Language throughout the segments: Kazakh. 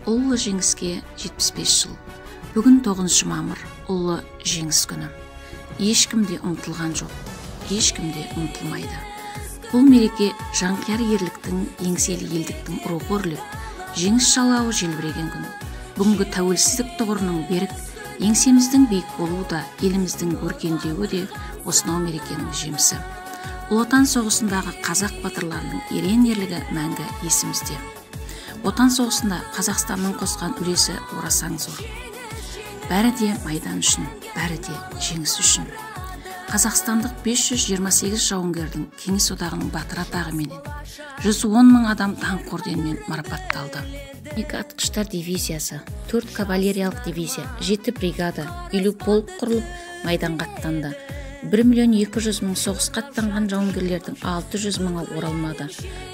Ұлы жеңіске 75 жыл. Бүгін 9 мамыр, ұлы жеңіс күні. Ешкім де ұмытылған жоқ, ешкім де ұмытылмайды. Бұл мереке жанқияр ерліктің, еңселі елдіктің рухы өрлеп, жеңіс жалауы желбіреген күн. Бүгінгі тәуелсіздік тұғырының берік, еңсеміздің биік болуы да, еліміздің өркендеуі де осынау мерекенің жемісі. Ұлы Отан соғысындағы қазақ батырларының ерен ерлігі мәңгі есімізде. Отан соғысында Қазақстанның қосқан үлесі орасан зор. Бәрі де майдан үшін, бәрі де жеңіс үшін. Қазақстандық 528 жауынгердің Кеңес одағының батыр атағыменен 110 мың адам даңқ орденімен марапатталды. 2 атқыштар дивизиясы, 4 кавалериялық дивизия, 7 бригада, 50 полк құрылып майданға аттанды. 1.200.000 соғысқа аттанған жауынгерлердің 600 мыңы оралмады.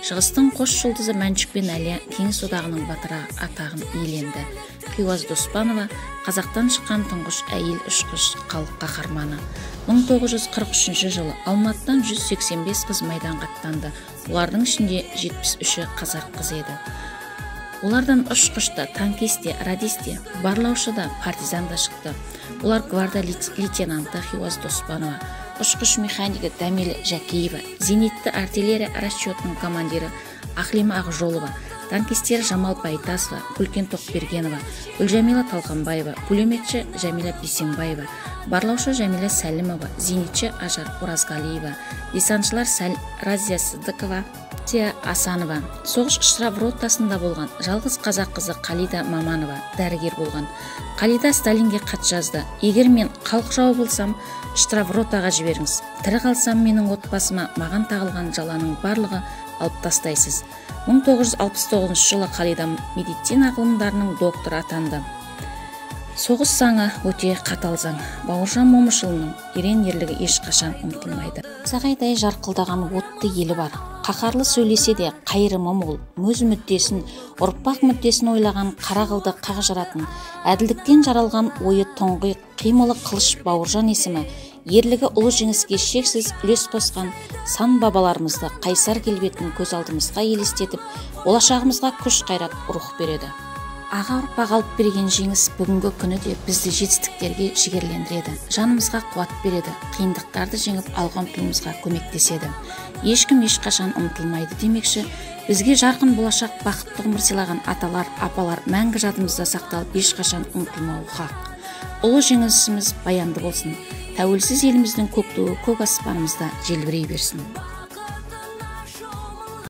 Шығыстың қос жұлдызы Мәншүк пен Әлия Кеңес одағының батыры атағын иеленді. Хиуаз Доспанова қазақтан шыққан тұңғыш әйел ұшқыш, халық қаһарманы. 1943 жылы Алматыдан 185 қыз майданға аттанды. Олардың ішінде 73-і қазақ қызы еді. Олардан ұшқышта, танкисте, радисте, барлаушыда, партизанда шықты. Олар гвардия лейтенанты Хиуаз Доспанова, ұшқыш механигі Дәмел Жәкеева, зенитті артиллерия расчетының командирі Ахлима Ақжолова, танкистер Жамал Байтасова, Күлкен Тоқбергенова, Гүлжәмила Талқанбаева, пулеметші Жәмила Бисенбаева, барлаушы Жәмила Сәлімова, зенитші Ажар Оразғалиева, десантшылар Разия Сыдықова, Асанова. Соғыс штраф ротасында болған жалғыз қазақ қызы Қалида Маманова дәрігер болған. Қалида Сталинге хат жазды: "Егер мен халық жауы болсам, штраф ротаға жіберіңіз. Тірі қалсам, менің отбасыма маған тағылған жаланың барлығы алып тастайсыз." 1969 жылы Қалида медицина ғылымдарының докторы атанды. Соғыс заңы өте қатал заң. Бауыржан Момышұлының ерен ерлігі ешқашан ұмытылмайды. Сағайдай жарқылдаған отты елі бар. Қаһарлы сөйлесе де қайырымы мол, өз мүддесін, ұрпақ мүддесін ойлаған, қара қылды қақ жаратын, әділдіктен жаралған ойы тұңғиық, қимылы қылыш Бауыржан есімі, ерлігі ұлы жеңіске шексіз үлес қосқан сан бабаларымызды қайсар келбетін көз алдымызға елестетіп, болашағымызға күш қайрат рух береді. Аға ұрпақ алып берген жеңіс бүгінгі күні де бізді жетістіктерге жігерлендіреді, жанымызға қуат береді, қиындықтарды жеңіп алға ұмтылуымызға көмектеседі. Ешкім ешқашан ұмытылмайды демекші, бізге жарқын болашақ, бақытты ғұмыр сыйлаған аталар, апалар мәңгі жадымызда сақталып, ешқашан ұмытылмауы хақ. Ұлы жеңісіміз баянды болсын. Тәуелсіз еліміздің көк туы көк аспанымызда желбірей берсін.